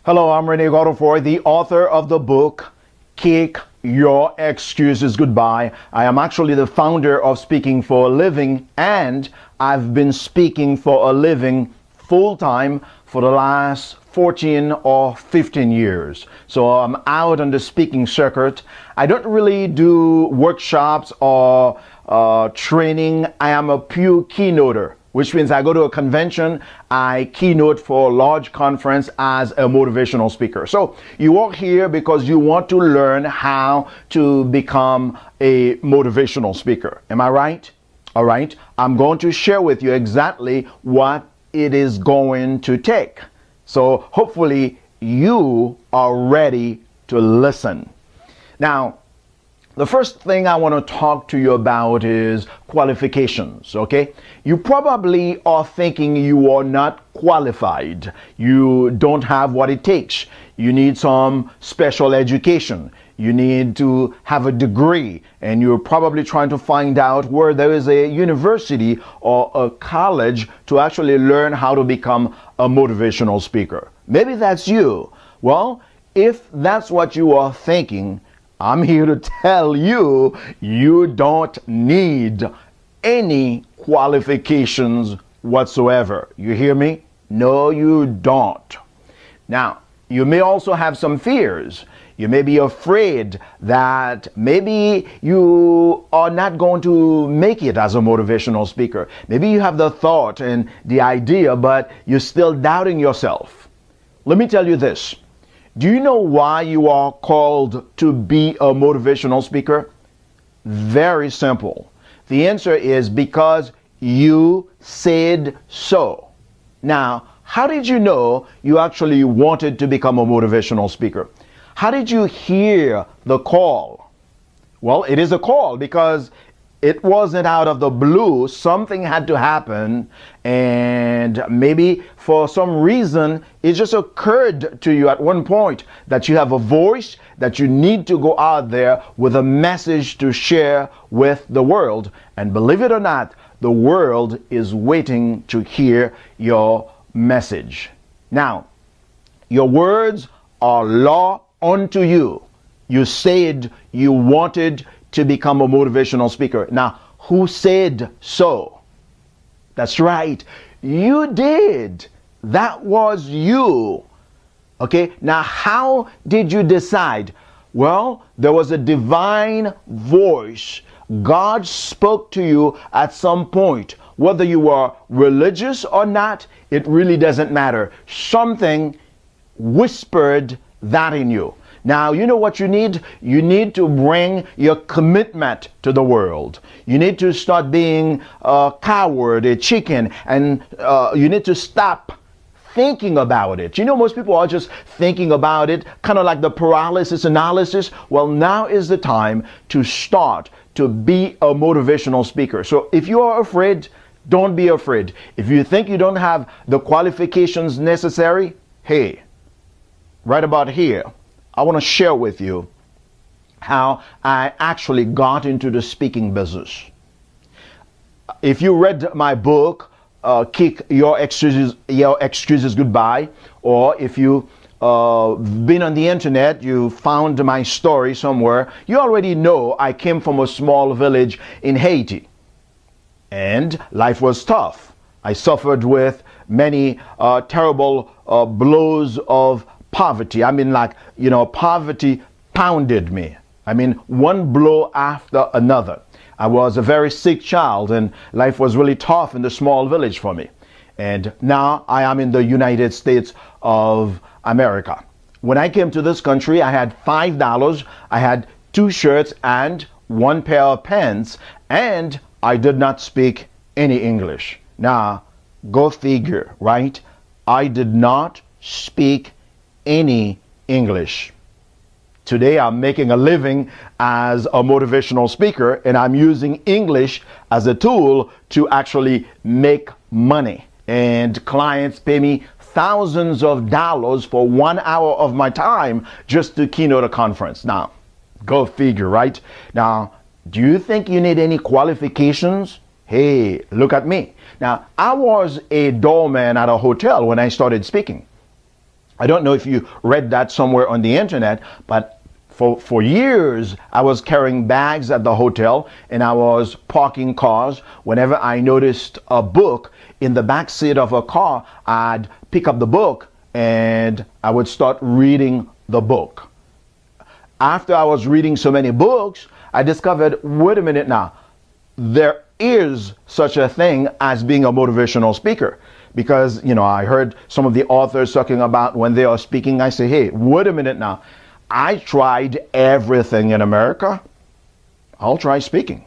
Hello, I'm Rene Godefroy, the author of the book, Kick Your Excuses Goodbye. I am actually the founder of Speaking for a Living, and I've been speaking for a living full-time for the last 14 or 15 years. So I'm out on the speaking circuit. I don't really do workshops or training. I am a pure keynoter, which means I go to a convention, I keynote for a large conference as a motivational speaker. So you are here because you want to learn how to become a motivational speaker. Am I right? All right. I'm going to share with you exactly what it is going to take. So hopefully you are ready to listen. Now, the first thing I want to talk to you about is qualifications, okay? You probably are thinking you are not qualified. You don't have what it takes. You need some special education. You need to have a degree, and you're probably trying to find out where there is a university or a college to actually learn how to become a motivational speaker. Maybe that's you. Well, if that's what you are thinking, I'm here to tell you, you don't need any qualifications whatsoever. You hear me? No, you don't. Now, you may also have some fears. You may be afraid that maybe you are not going to make it as a motivational speaker. Maybe you have the thought and the idea, but you're still doubting yourself. Let me tell you this. Do you know why you are called to be a motivational speaker? Very simple. The answer is because you said so. Now, how did you know you actually wanted to become a motivational speaker? How did you hear the call? Well, it is a call because it wasn't out of the blue. Something had to happen, and maybe for some reason it just occurred to you at one point that you have a voice, that you need to go out there with a message to share with the world. And believe it or not, the world is waiting to hear your message. Now, your words are law unto you. You said you wanted to become a motivational speaker. Now, who said so? That's right. You did. That was you. Okay. Now, how did you decide? Well, there was a divine voice. God spoke to you at some point. Whether you are religious or not, it really doesn't matter. Something whispered that in you. Now, you know what you need? You need to bring your commitment to the world. You need to start being a coward, a chicken, and you need to stop thinking about it. You know, most people are just thinking about it, kind of like the paralysis analysis. Well, now is the time to start to be a motivational speaker. So if you are afraid, don't be afraid. If you think you don't have the qualifications necessary, hey, right about here, I want to share with you how I actually got into the speaking business. If you read my book, Kick Your Excuses Goodbye, or if you been on the internet, you found my story somewhere, you already know I came from a small village in Haiti. And life was tough. I suffered with many terrible blows of poverty. I mean, like, you know, poverty pounded me. I mean, one blow after another. I was a very sick child, and life was really tough in the small village for me. And now I am in the United States of America. When I came to this country, I had $5. I had 2 shirts and 1 pair of pants, and I did not speak any English. Now, go figure, right? I did not speak any English. Today I'm making a living as a motivational speaker, and I'm using English as a tool to actually make money. And clients pay me thousands of dollars for 1 hour of my time just to keynote a conference. Now, go figure, right? Now, do you think you need any qualifications? Hey, look at me. Now, I was a doorman at a hotel when I started speaking. I don't know if you read that somewhere on the internet, but for years, I was carrying bags at the hotel and I was parking cars. Whenever I noticed a book in the back seat of a car, I'd pick up the book and I would start reading the book. After I was reading so many books, I discovered, wait a minute now, there is such a thing as being a motivational speaker. Because, I heard some of the authors talking about when they are speaking, I say, hey, wait a minute now. I tried everything in America. I'll try speaking.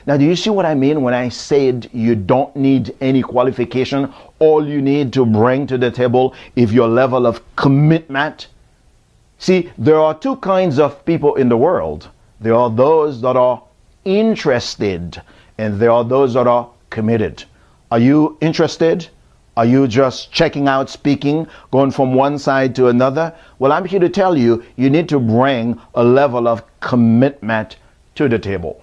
Now, do you see what I mean when I said you don't need any qualification? All you need to bring to the table is your level of commitment. See, there are two kinds of people in the world. There are those that are interested, and there are those that are committed. Are you interested? Are you just checking out speaking, going from one side to another? Well, I'm here to tell you, you need to bring a level of commitment to the table.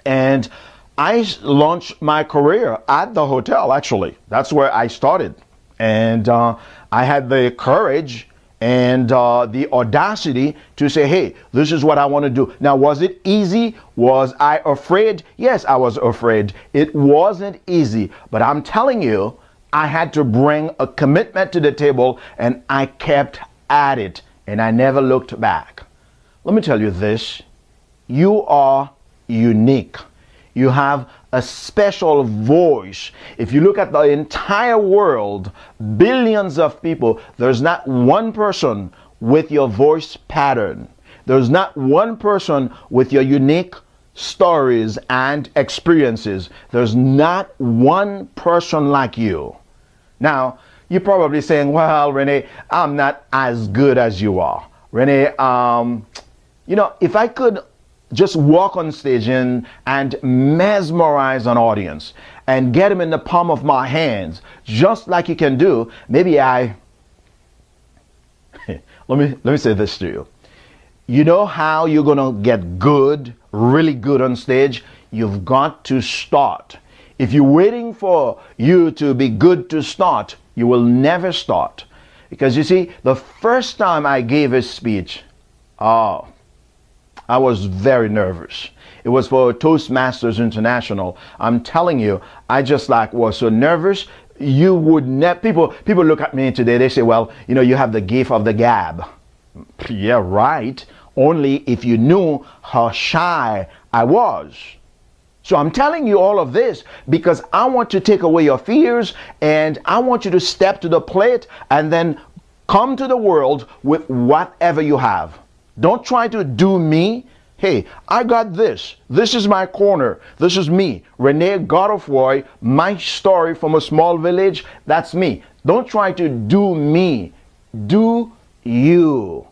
And I launched my career at the hotel, actually. That's where I started. And I had the courage and the audacity to say, hey, this is what I want to do. Now, was it easy? Was I afraid? Yes, I was afraid. It wasn't easy. But I'm telling you, I had to bring a commitment to the table, and I kept at it, and I never looked back. Let me tell you this. You are unique. You have a special voice. If you look at the entire world, billions of people, there's not one person with your voice pattern. There's not one person with your unique stories and experiences. There's not one person like you. Now, you're probably saying, well, Renee, I'm not as good as you are. Renee, if I could just walk on stage and mesmerize an audience and get them in the palm of my hands, just like you can do, maybe let me say this to you. You know how you're going to get good, really good on stage? You've got to start. If you're waiting for you to be good to start, you will never start. Because you see, the first time I gave a speech, I was very nervous. It was for Toastmasters International. I'm telling you, I just was so nervous. You would never, people look at me today, they say, well, you have the gift of the gab. Yeah, right. Only if you knew how shy I was. So I'm telling you all of this because I want to take away your fears, and I want you to step to the plate and then come to the world with whatever you have. Don't try to do me. Hey, I got this. This is my corner. This is me. Renee Godefroy, my story from a small village. That's me. Don't try to do me. Do you.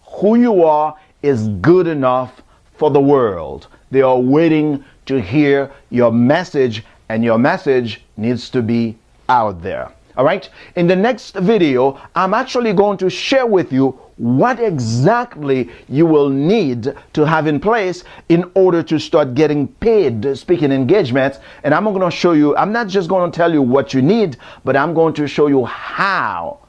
Who you are is good enough for the world. They are waiting to hear your message, and your message needs to be out there. All right? In the next video, I'm actually going to share with you what exactly you will need to have in place in order to start getting paid speaking engagements. And I'm going to show you, I'm not just going to tell you what you need, but I'm going to show you how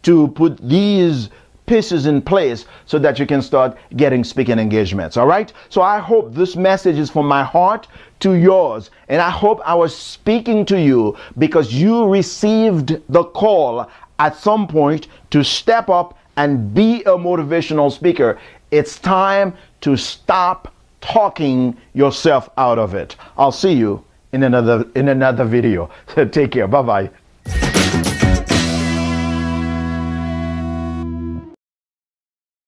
to put these pieces in place so that you can start getting speaking engagements. All right? So I hope this message is from my heart to yours. And I hope I was speaking to you because you received the call at some point to step up and be a motivational speaker. It's time to stop talking yourself out of it. I'll see you in another video. Take care. Bye-bye.